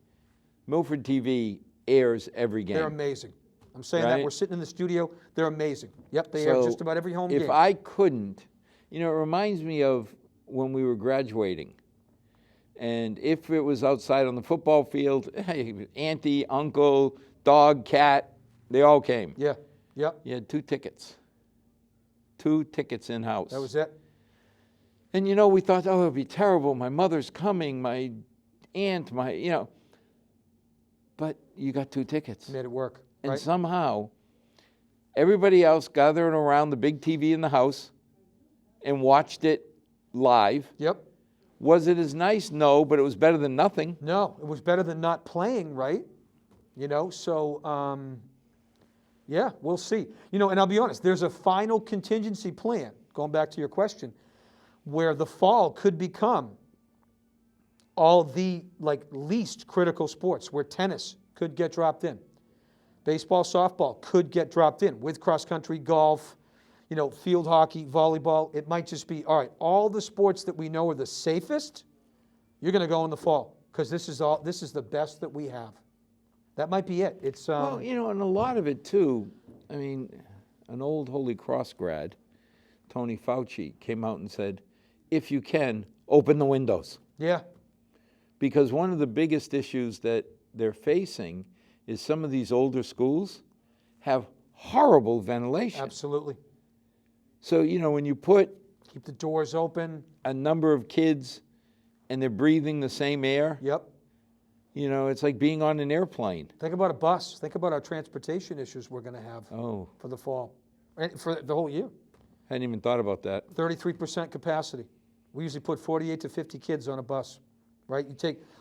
Milford TV airs every game. They're amazing. I'm saying that. We're sitting in the studio. They're amazing. Yep, they air just about every home game. If I couldn't, it reminds me of when we were graduating. And if it was outside on the football field, auntie, uncle, dog, cat, they all came. Yeah, yep. You had 2 tickets. 2 tickets in-house. That was it. And, we thought, it would be terrible. My mother's coming, my aunt, But you got 2 tickets. Made it work. And somehow, everybody else gathered around the big TV in the house and watched it live. Yep. Was it as nice? No, but it was better than nothing. No, it was better than not playing, right? So, we'll see. And I'll be honest, there's a final contingency plan, going back to your question, where the fall could become all the least critical sports, where tennis could get dropped in. Baseball, softball could get dropped in with cross-country, golf, field hockey, volleyball. It might just be, all right, all the sports that we know are the safest, you're going to go in the fall, because this is the best that we have. That might be it. It's Well, and a lot of it too, an old Holy Cross grad, Tony Fauci, came out and said, if you can, open the windows. Yeah. Because one of the biggest issues that they're facing is some of these older schools have horrible ventilation. Absolutely. So, when you keep the doors open, a number of kids and they're breathing the same air. Yep. It's like being on an airplane. Think about a bus. Think about our transportation issues we're going to have for the fall, and for the whole year. Hadn't even thought about that. 33% capacity. We usually put 48 to 50 kids on a bus, right?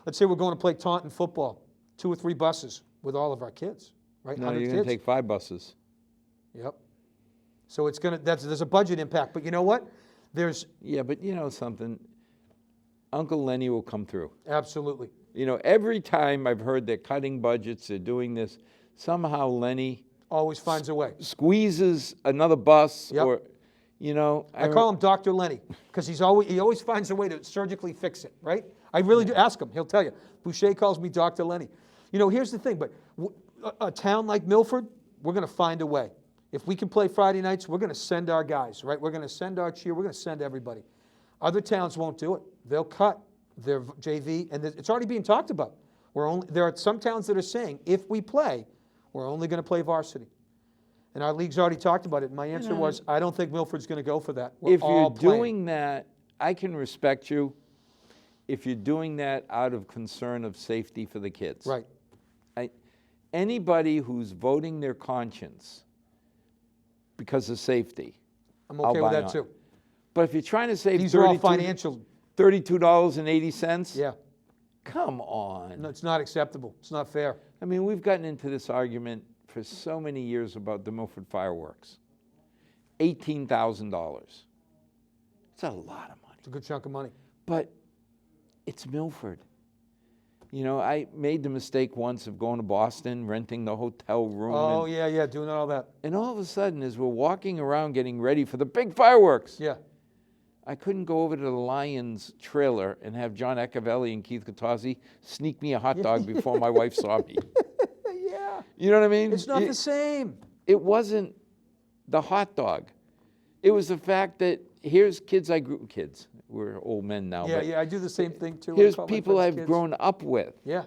Let's say we're going to play Taunton football, 2 or 3 buses with all of our kids, right? No, you're going to take 5 buses. Yep. So there's a budget impact, but you know what? Yeah, but something, Uncle Lenny will come through. Absolutely. You know, every time I've heard they're cutting budgets, they're doing this, somehow Lenny Always finds a way. squeezes another bus Yep. or, you know. I call him Dr. Lenny because he always finds a way to surgically fix it, right? I really do. Ask him. He'll tell you. Boucher calls me Dr. Lenny. You know, here's the thing, but a town like Milford, we're going to find a way. If we can play Friday nights, we're going to send our guys, right? We're going to send our cheer. We're going to send everybody. Other towns won't do it. They'll cut their JV, and it's already being talked about. There are some towns that are saying, if we play, we're only going to play varsity. And our league's already talked about it. And my answer was, I don't think Milford's going to go for that. We're if all you're playing. doing that, I can respect you if you're doing that out of concern of safety for the kids. Right. Anybody who's voting their conscience because of safety, I'm okay with that too. But if you're trying to save These are all financial. $32.80, Yeah. come on. No, it's not acceptable. It's not fair. I mean, we've gotten into this argument for so many years about the Milford fireworks. $18,000. It's a lot of money. It's a good chunk of money. But it's Milford. You know, I made the mistake once of going to Boston, renting the hotel room. Oh, yeah, doing all that. And all of a sudden, as we're walking around getting ready for the big fireworks, Yeah. I couldn't go over to the Lions trailer and have John Echevelli and Keith Katasi sneak me a hot dog before my wife saw me. Yeah. You know what I mean? It's not the same. It wasn't the hot dog. It was the fact that here's kids kids. We're old men now. Yeah, but I do the same thing too. Here's people I've grown up with. Yeah.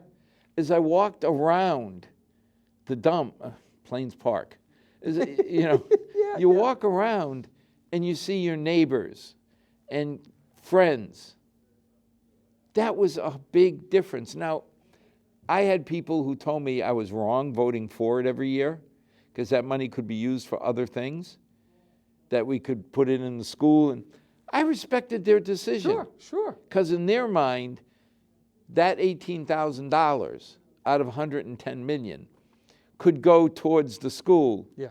As I walked around the dump, Plains Park, you know, you walk around and you see your neighbors and friends. That was a big difference. Now, I had people who told me I was wrong voting for it every year because that money could be used for other things, that we could put it in the school. And I respected their decision. Sure. Because in their mind, that $18,000 out of $110 million could go towards the school. Yeah.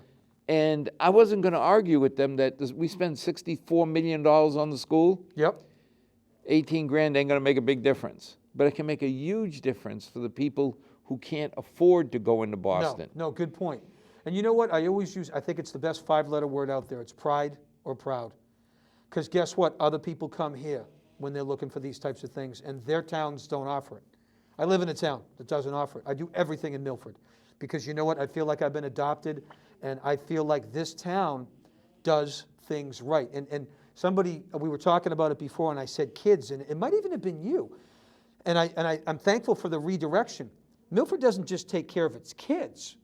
And I wasn't going to argue with them that we spend $64 million on the school. Yep. 18 grand ain't going to make a big difference. But it can make a huge difference for the people who can't afford to go into Boston. No, good point. And you know what? I think it's the best 5-letter word out there. It's pride or proud. Because guess what? Other people come here when they're looking for these types of things, and their towns don't offer it. I live in a town that doesn't offer it. I do everything in Milford. Because you know what? I feel like I've been adopted, and I feel like this town does things right. And somebody, we were talking about it before, and I said kids, and it might even have been you. And I'm thankful for the redirection. Milford doesn't just take care of its kids.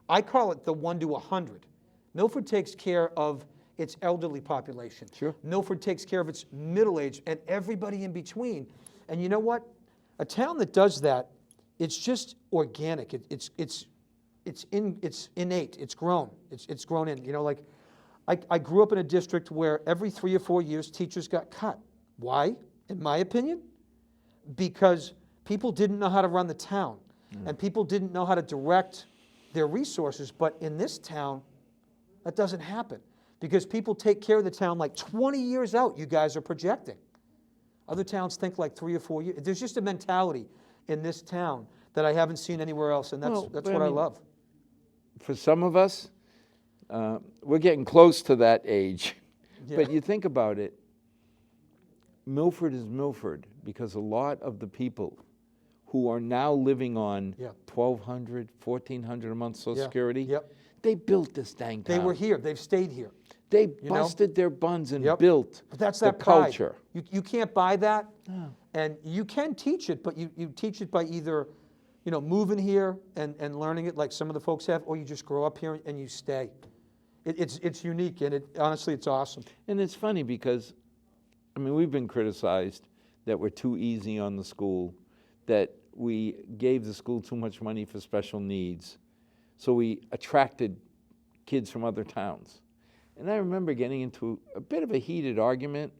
I call it the 1 to 100. Milford takes care of its elderly population. Sure. Milford takes care of its middle-aged and everybody in between. And you know what? A town that does that, it's just organic. It's innate. It's grown. It's grown in. You know, like I grew up in a district where every 3 or 4 years teachers got cut. Why? In my opinion, because people didn't know how to run the town, and people didn't know how to direct their resources. But in this town, that doesn't happen because people take care of the town like 20 years out. You guys are projecting. Other towns think like 3 or 4 years. There's just a mentality in this town that I haven't seen anywhere else, and that's what I love. For some of us, we're getting close to that age. Yeah. But you think about it, Milford is Milford because a lot of the people who are now living on $1,200, $1,400 a month Social Security, they built this dang town. They were here. They've stayed here. They busted their buns and built but that's the that pride. culture. You can't buy that. No. And you can teach it, but you teach it by either, moving here and learning it like some of the folks have, or you just grow up here and you stay. It's unique, and honestly, it's awesome. And it's funny because, we've been criticized that we're too easy on the school, that we gave the school too much money for special needs, so we attracted kids from other towns. And I remember getting into a bit of a heated argument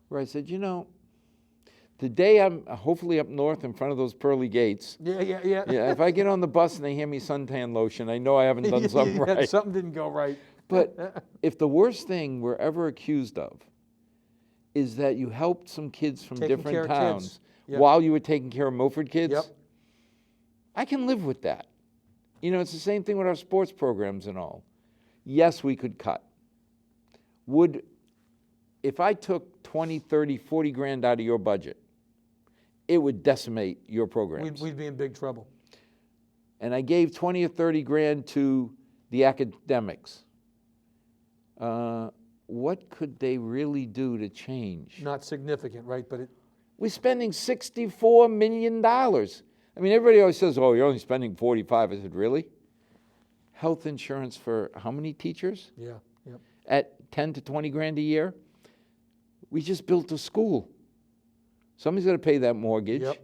where I said, the day I'm hopefully up north in front of those pearly gates, if I get on the bus and they hand me suntan lotion, I know I haven't done something right. Something didn't go right. But if the worst thing we're ever accused of is that you helped some kids from Taking different care of towns kids. Yep. while you were taking care of Milford kids. Yep. I can live with that. You know, it's the same thing with our sports programs and all. Yes, we could cut. If I took 20, 30, 40 grand out of your budget, it would decimate your programs. We'd be in big trouble. And I gave 20 or 30 grand to the academics. What could they really do to change? Not significant, right? But we're spending $64 million. I mean, everybody always says, oh, you're only spending 45. I said, really? Health insurance for how many teachers? Yeah, yep. At 10 to 20 grand a year? We just built a school. Somebody's got to pay that mortgage. Yep.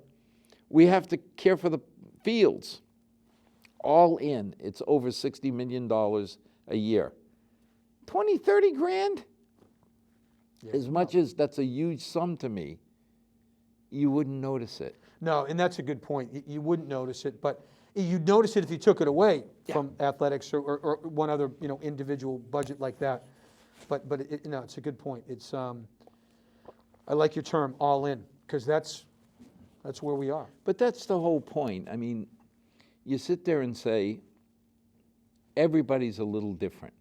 We have to care for the fields. All in, it's over $60 million a year. 20, 30 grand? Yeah, As much as that's a huge sum to me, you wouldn't notice it. No, and that's a good point. You wouldn't notice it, but you'd notice it if you took it away from athletics or one other individual budget like that. But it's a good point. It's I like your term, all in, because that's where we are. But that's the whole point. I mean, you sit there and say, everybody's a little different.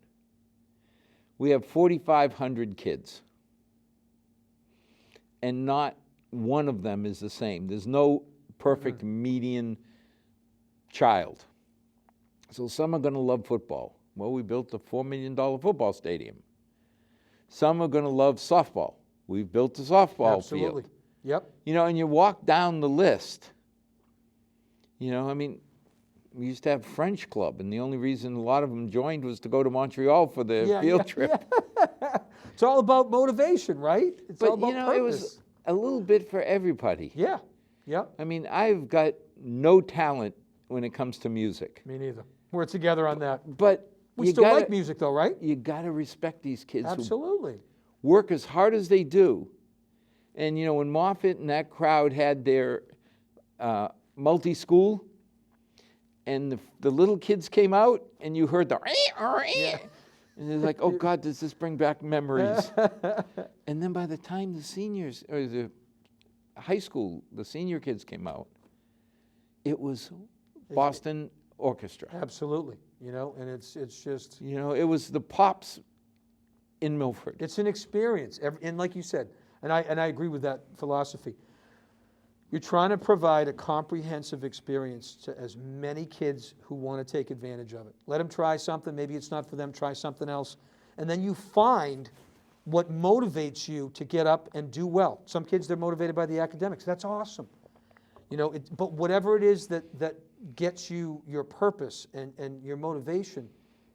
We have 4,500 kids, and not one of them is the same. There's no perfect median child. So some are going to love football. Well, we built a $4 million football stadium. Some are going to love softball. We've built a softball Absolutely. field. Yep. You know, and you walk down the list. You know, I mean, we used to have French club, and the only reason a lot of them joined was to go to Montreal for their field trip. Yeah. It's all about motivation, right? It's all about purpose. It was a little bit for everybody. Yeah. Yep. I mean, I've got no talent when it comes to music. Me neither. We're together on that. But we still like music, though, right? You got to respect these kids. Absolutely. Who work as hard as they do. And, you know, when Moffitt and that crowd had their multi-school, and the little kids came out, and you heard the, and it's like, oh, God, does this bring back memories? And then by the time the seniors, or the high school, the senior kids came out, it was Boston Orchestra. Absolutely. You know, and it's just... You know, it was the Pops in Milford. It's an experience. And like you said, and I agree with that philosophy. You're trying to provide a comprehensive experience to as many kids who want to take advantage of it. Let them try something. Maybe it's not for them. Try something else. And then you find what motivates you to get up and do well. Some kids, they're motivated by the academics. That's awesome. You know, but whatever it is that gets you your purpose and your motivation,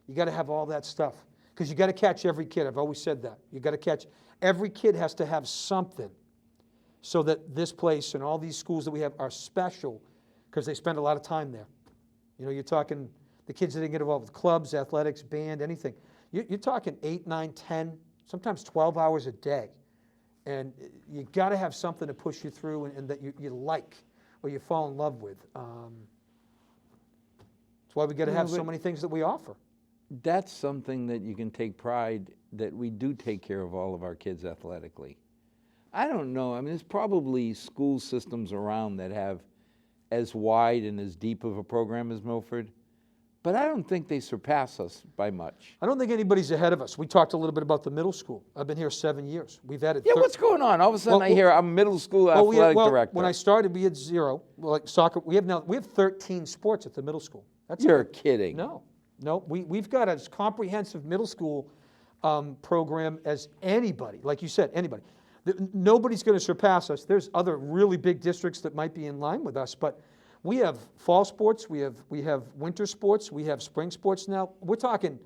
you got to have all that stuff. Because you got to catch every kid. I've always said that. You got to catch. Every kid has to have something so that this place and all these schools that we have are special because they spend a lot of time there. You know, you're talking the kids that get involved with clubs, athletics, band, anything. You're talking 8, 9, 10, sometimes 12 hours a day. And you got to have something to push you through and that you like or you fall in love with. That's why we got to have so many things that we offer. That's something that you can take pride that we do take care of all of our kids athletically. I don't know. I mean, there's probably school systems around that have as wide and as deep of a program as Milford, but I don't think they surpass us by much. I don't think anybody's ahead of us. We talked a little bit about the middle school. I've been here 7 years. We've added... Yeah, what's going on? All of a sudden I hear I'm middle school athletic director. When I started, we had 0. Like soccer, we have 13 sports at the middle school. You're kidding. No, we've got as comprehensive middle school program as anybody. Like you said, anybody. Nobody's going to surpass us. There's other really big districts that might be in line with us, but we have fall sports, we have winter sports, we have spring sports now. We're talking,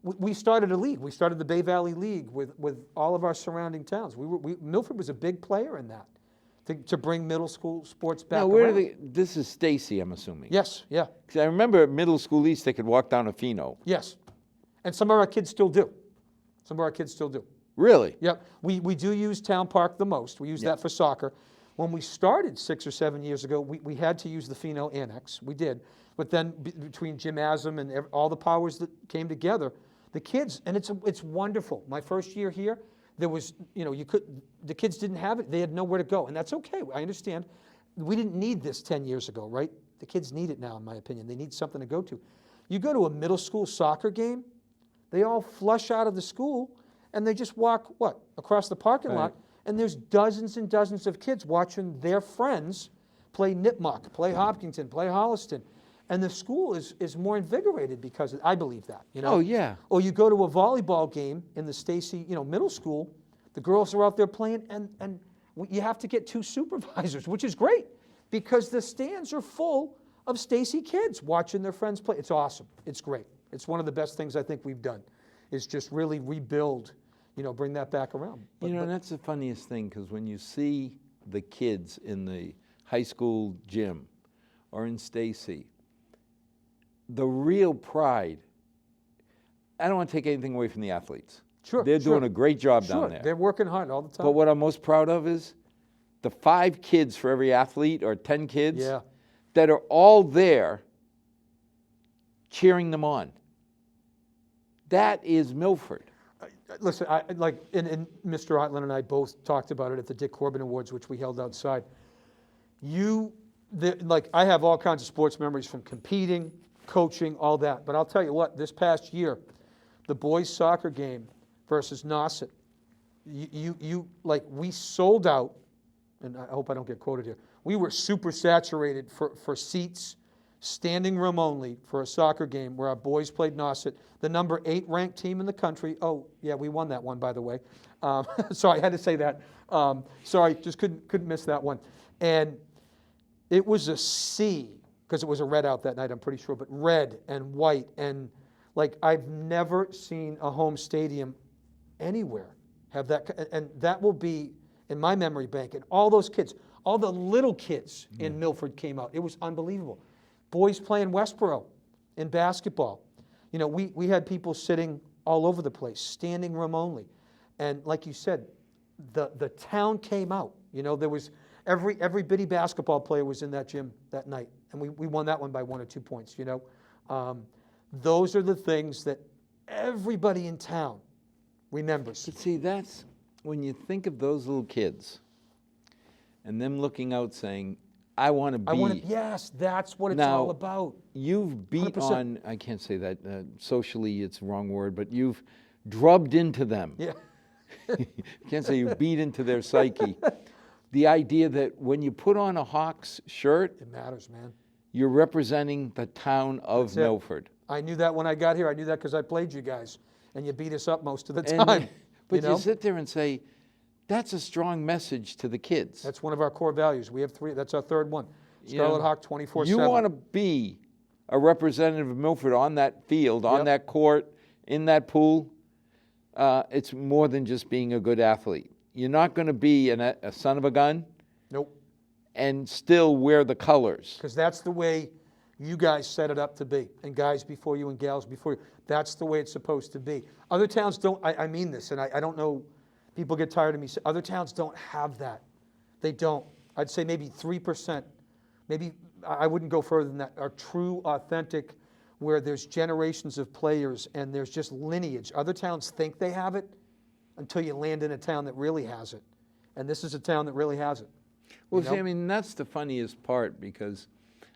we started a league. We started the Bay Valley League with all of our surrounding towns. Milford was a big player in that to bring middle school sports back around. This is Stacy, I'm assuming. Yes, yeah. Because I remember at middle school east, they could walk down a Fino. Yes, and some of our kids still do. Really? Yep. We do use Town Park the most. We use that for soccer. When we started 6 or 7 years ago, we had to use the Fino Annex. We did. But then between Jim Asum and all the powers that came together, the kids, and it's wonderful. My first year here, There was, the kids didn't have it. They had nowhere to go, and that's okay. I understand. We didn't need this 10 years ago, right? The kids need it now, in my opinion. They need something to go to. You go to a middle school soccer game, they all flush out of the school, and they just walk, across the parking lot, and there's dozens and dozens of kids watching their friends play Nipmuc, play Hopkinton, play Holliston. And the school is more invigorated because I believe that, Oh, yeah. Or you go to a volleyball game in the Stacy, middle school, the girls are out there playing, and you have to get 2 supervisors, which is great because the stands are full of Stacy kids watching their friends play. It's awesome. It's great. It's one of the best things I think we've done is just really rebuild, bring that back around. And that's the funniest thing because when you see the kids in the high school gym or in Stacy, the real pride, I don't want to take anything away from the athletes. Sure, They're doing a great job down there. They're working hard all the time. But what I'm most proud of is the 5 kids for every athlete or 10 kids that are all there cheering them on. That is Milford. Listen, and Mr. Otland and I both talked about it at the Dick Corbin Awards, which we held outside. I have all kinds of sports memories from competing, coaching, all that. But I'll tell you what, this past year, the boys' soccer game versus Nauset, we sold out, and I hope I don't get quoted here. We were super saturated for seats, standing room only for a soccer game where our boys played Nauset, the number 8 ranked team in the country. Oh, yeah, we won that one, by the way. Sorry, I had to say that. Sorry, just couldn't miss that one. And it was a sea, because it was a red out that night, I'm pretty sure, but red and white. And I've never seen a home stadium anywhere have that. And that will be in my memory bank. And all those kids, all the little kids in Milford came out. It was unbelievable. Boys playing Westboro in basketball. We had people sitting all over the place, standing room only. And like you said, the town came out. There was every bitty basketball player was in that gym that night. And we won that one by 1 or 2 points, Those are the things that everybody in town remembers. But see, that's when you think of those little kids and them looking out saying, I want to be. Yes, that's what it's all about. You've beat 100%. on, I can't say that, socially it's the wrong word, but you've drubbed into them. Yeah. You can't say you beat into their psyche. The idea that when you put on a Hawks shirt, It matters, man. you're representing the town of That's it. Milford. I knew that when I got here. I knew that because I played you guys, and you beat us up most of the time. But you sit there and say, that's a strong message to the kids. That's one of our core values. We have 3. That's our 3rd one. Scarlet Hawk 24/7. You want to be a representative of Milford on that field, on that court, in that pool. It's more than just being a good athlete. You're not going to be a son of a gun. Nope. And still wear the colors. Because that's the way you guys set it up to be. And guys before you and gals before you. That's the way it's supposed to be. Other towns don't, I mean this, and I don't know, people get tired of me saying, other towns don't have that. They don't. I'd say maybe 3%, maybe, I wouldn't go further than that, are true, authentic, where there's generations of players and there's just lineage. Other towns think they have it until you land in a town that really has it. And this is a town that really has it. Well, see, I mean, that's the funniest part because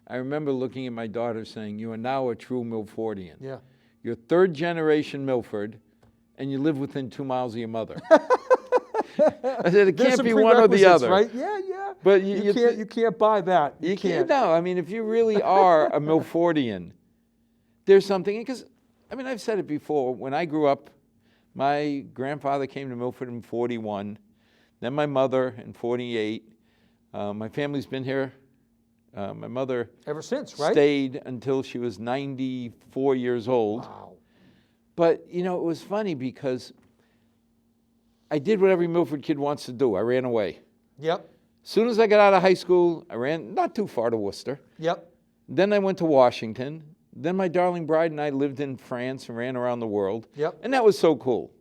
I remember looking at my daughter saying, you are now a true Milfordian. Yeah. You're 3rd generation Milford, and you live within 2 miles of your mother. I said, it can't be one or the other. Right? Yeah, yeah. But you can't buy that. You can't. No, I mean, if you really are a Milfordian, there's something, because, I mean, I've said it before. When I grew up, my grandfather came to Milford in 41, then my mother in 48. My family's been here. My mother ever since, right? Stayed until she was 94 years old. Wow. But, it was funny because I did what every Milford kid wants to do. I ran away. Yep. As soon as I got out of high school, I ran not too far to Worcester. Yep. Then I went to Washington. Then my darling bride and I lived in France and ran around the world. Yep. And that was so cool.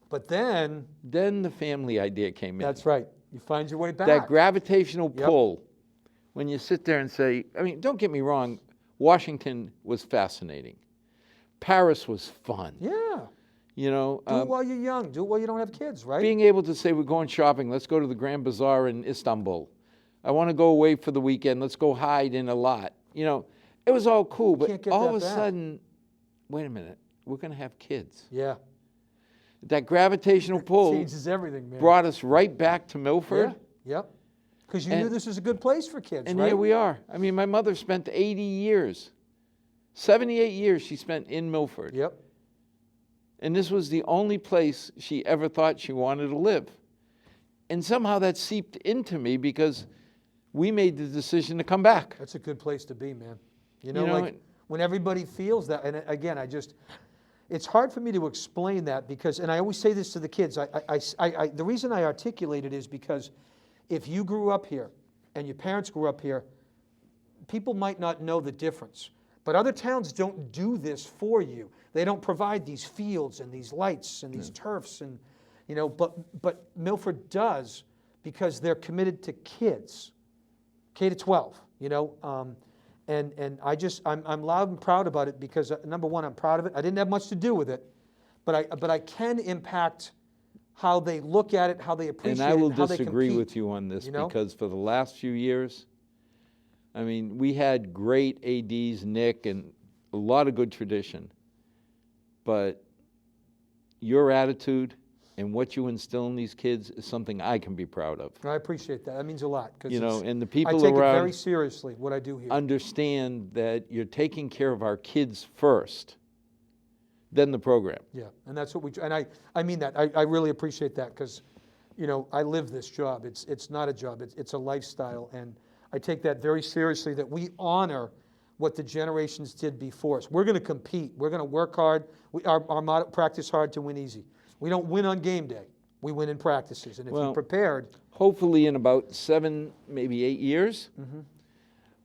But then the family idea came in. That's right. You find your way back. That gravitational pull. When you sit there and say, I mean, don't get me wrong, Washington was fascinating. Paris was fun. Yeah. You know, Do it while you're young. Do it while you don't have kids, right? being able to say, we're going shopping, let's go to the Grand Bazaar in Istanbul. I want to go away for the weekend, let's go hide in a lot. You know, it was all cool, but can't get all that of a back. sudden, wait a minute, we're going to have kids. Yeah. That gravitational pull Changes everything, man. brought us right back to Milford. Yeah. Yep. Because you knew this was a good place for kids, And right? here we are. I mean, my mother spent 80 years, 78 years she spent in Milford. Yep. And this was the only place she ever thought she wanted to live. And somehow that seeped into me because we made the decision to come back. That's a good place to be, man. You know, know, like when everybody feels that, and again, it's hard for me to explain that because, and I always say this to the kids, the reason I articulate it is because if you grew up here and your parents grew up here, people might not know the difference. But other towns don't do this for you. They don't provide these fields and these lights and these turfs and, you know, but Milford does because they're committed to kids, K to 12, you know. And I'm loud and proud about it because number one, I'm proud of it. I didn't have much to do with it, but I can impact how they look at it, how they appreciate it, and I will how they disagree compete, with you on this you know? because for the last few years, I mean, we had great ADs, Nick, and a lot of good tradition. But your attitude and what you instill in these kids is something I can be proud of. I appreciate that. That means a lot. You know, and the I people take it around very seriously, what I do here. understand that you're taking care of our kids first, then the program. Yeah, and that's what and I mean that. I really appreciate that because, you know, I live this job. It's not a job. It's a lifestyle, and I take that very seriously that we honor what the generations did before us. We're going to compete. We're going to work hard. Our motto, practice hard to win easy. We don't win on game day. We win in practices, and if you're prepared. Hopefully in about 7, maybe 8 years,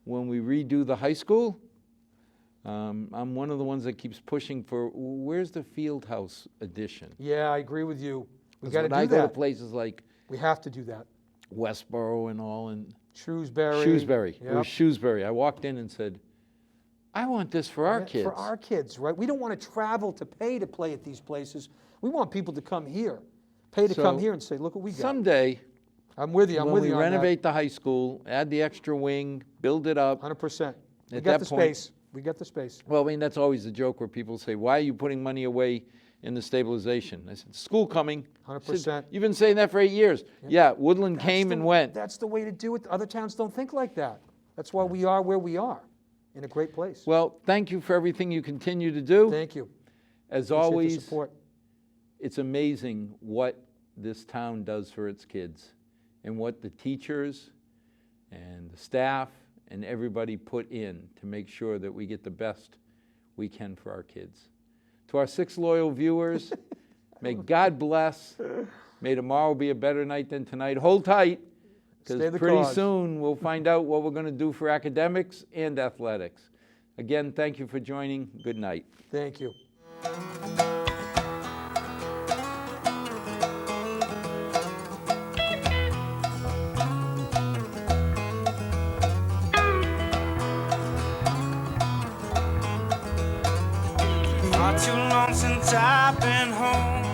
when we redo the high school, I'm one of the ones that keeps pushing for, where's the field house edition? Yeah, I agree with you. We got to do when I go to that. places like We have to do that. Westboro and all, and Shrewsbury. It was Shrewsbury. I walked in and said, I want this for our kids. For our kids, right? We don't want to travel to pay to play at these places. We want people to come here, pay to come here and say, look what we got. Someday, I'm with you. I'm with you when on we renovate the high school, add the extra wing, build it up. 100%. We At got that the point- space. We got the space. Well, I mean, that's always the joke where people say, why are you putting money away in the stabilization? I said, school coming. 100%. You've been saying that for 8 years. Yeah, Woodland came and went. That's the way to do it. Other towns don't think like that. That's why we are where we are, in a great place. Well, thank you for everything you continue to do. Thank you. As Appreciate the always, support. it's amazing what this town does for its kids and what the teachers and the staff and everybody put in to make sure that we get the best we can for our kids. To our 6 loyal viewers, may God bless. May tomorrow be a better night than tonight. Hold tight, Stay because the pretty cause. soon we'll find out what we're going to do for academics and athletics. Again, thank you for joining. Good night. Thank you. Not too long since I've been home.